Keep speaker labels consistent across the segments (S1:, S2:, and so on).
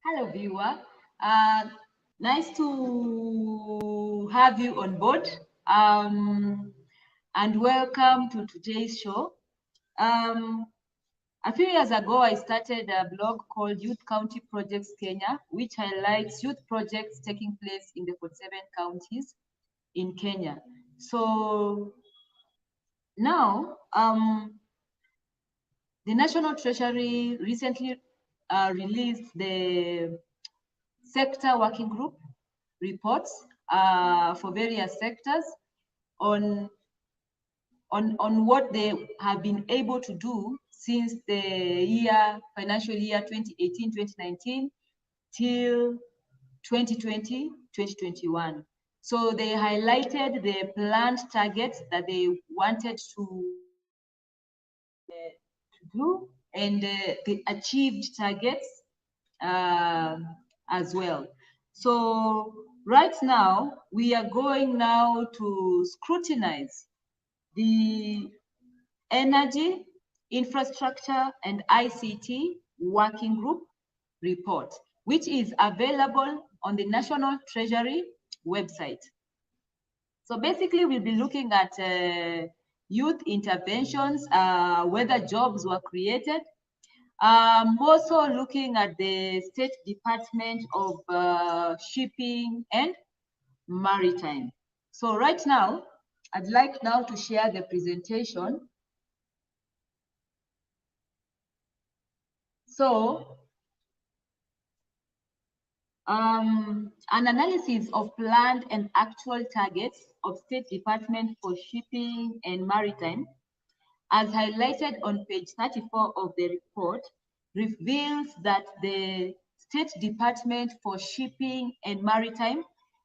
S1: Hello, viewer. Nice to have you on board, and welcome to today's show. A few years ago, I started a blog called Youth County Projects Kenya, which highlights youth projects taking place in the 47 counties in Kenya. So now, the National Treasury recently released the sector working group reports for various sectors on what they have been able to do since the financial year 2018-2019 till 2020-2021. So they highlighted the planned targets that they wanted to do and the achieved targets as well. So right now, we are going now to scrutinize the Energy, Infrastructure and ICT Working Group report, which is available on the National Treasury website. So basically, we'll be looking at youth interventions, whether jobs were created. Also looking at the State Department of Shipping and Maritime. So right now, I'd like now to share the presentation. So, an analysis of planned and actual targets of State Department for Shipping and Maritime, as highlighted on page 34 of the report, reveals that the State Department for Shipping and Maritime,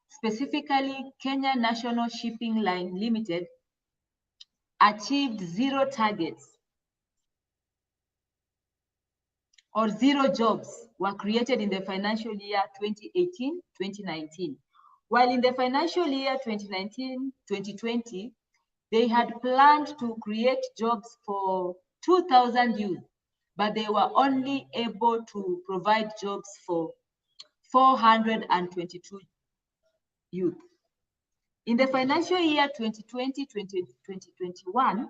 S1: specifically Kenya National Shipping Line Limited, achieved 0 targets or 0 jobs were created in the financial year 2018-2019. While in the financial year 2019-2020, they had planned to create jobs for 2,000 youth, but they were only able to provide jobs for 422 youth. In the financial year 2020-2021,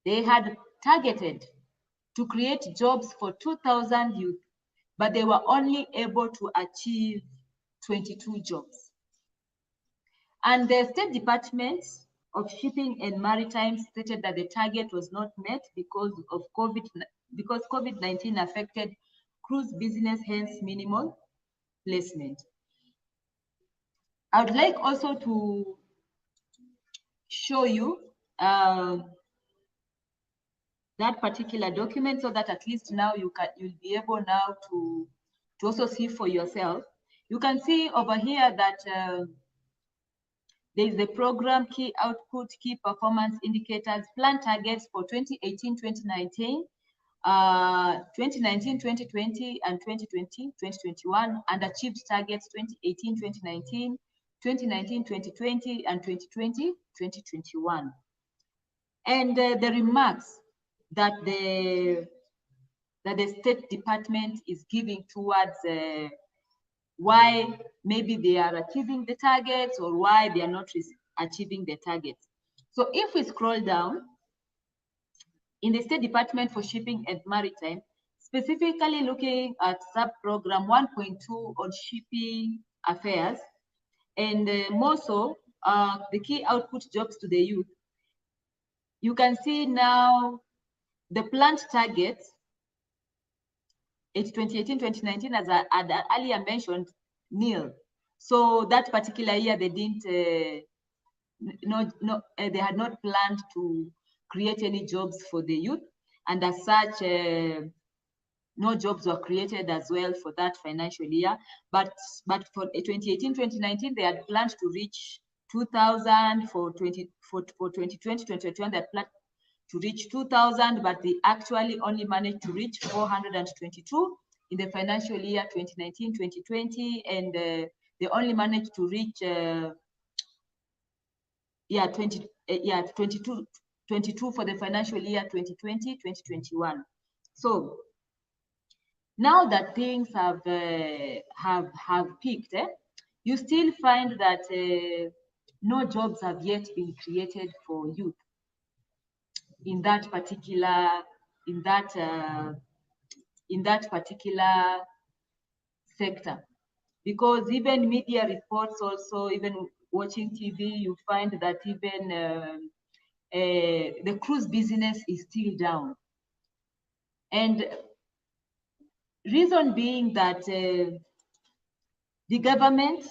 S1: they had targeted to create jobs for 2,000 youth, but they were only able to achieve 22 jobs. And the State Department of Shipping and Maritime stated that the target was not met because of COVID-19 affected cruise business, hence minimal placement. I would like also to show you that particular document so that at least now you'll be able now to also see for yourself. You can see over here that there is the program, key output, key performance indicators, plan targets for 2018-2019, 2019-2020, and 2020-2021, and achieved targets 2018-2019, 2019-2020, and 2020-2021. And the remarks that the State Department is giving towards why maybe they are achieving the targets or why they are not achieving the targets. So if we scroll down, in the State Department for Shipping and Maritime, specifically looking at sub-program 1.2 on shipping affairs, and more so, the key output jobs to the youth, you can see now the planned targets, it's 2018-2019, as I had earlier mentioned, nil. So that particular year, they didn't, they had not planned to create any jobs for the youth, and as such, no jobs were created as well for that financial year. But for 2018-2019, they had planned to reach 2,000 for 2020-2021. They had planned to reach 2,000, but they actually only managed to reach 422 in the financial year 2019-2020, and they only managed to reach 22 for the financial year 2020-2021. So now that things have peaked, you still find that no jobs have yet been created for youth in that particular sector, because even media reports, also even watching TV, you find that even the cruise business is still down, and reason being that the government,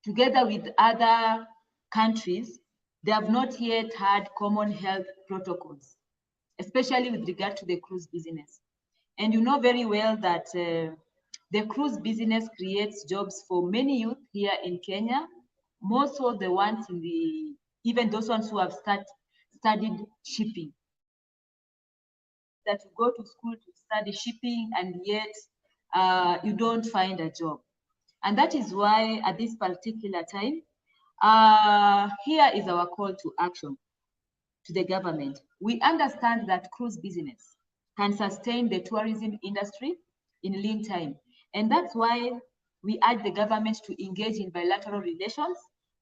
S1: together with other countries, they have not yet had common health protocols, especially with regard to the cruise business. And you know very well that the cruise business creates jobs for many youth here in Kenya, more so the ones in the, even those ones who have studied shipping. That you go to school to study shipping and yet you don't find a job. And that is why at this particular time, here is our call to action to the government. We understand that cruise business can sustain the tourism industry in lean time. And that's why we urge the government to engage in bilateral relations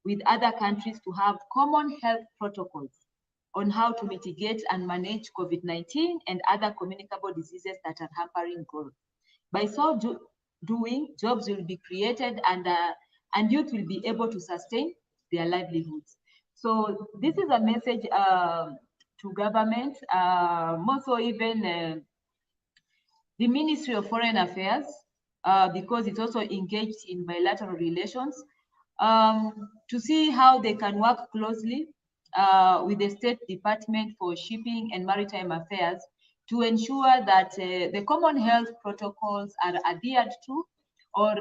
S1: with other countries to have common health protocols on how to mitigate and manage COVID-19 and other communicable diseases that are hampering growth. By so doing, jobs will be created and youth will be able to sustain their livelihoods. So this is a message to government, more so even the Ministry of Foreign Affairs, because it's also engaged in bilateral relations, to see how they can work closely with the State Department for Shipping and Maritime Affairs to ensure that the common health protocols are adhered to, or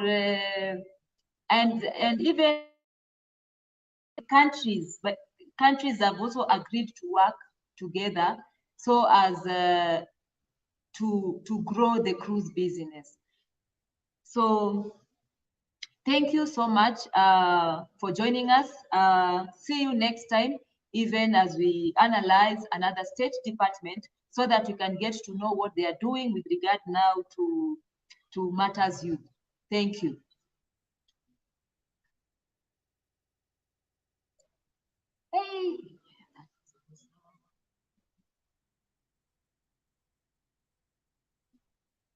S1: and even countries have also agreed to work together so as to grow the cruise business. So thank you so much for joining us. See you next time, even as we analyze another state department, so that you can get to know what they are doing with regard now to matters youth. Thank you.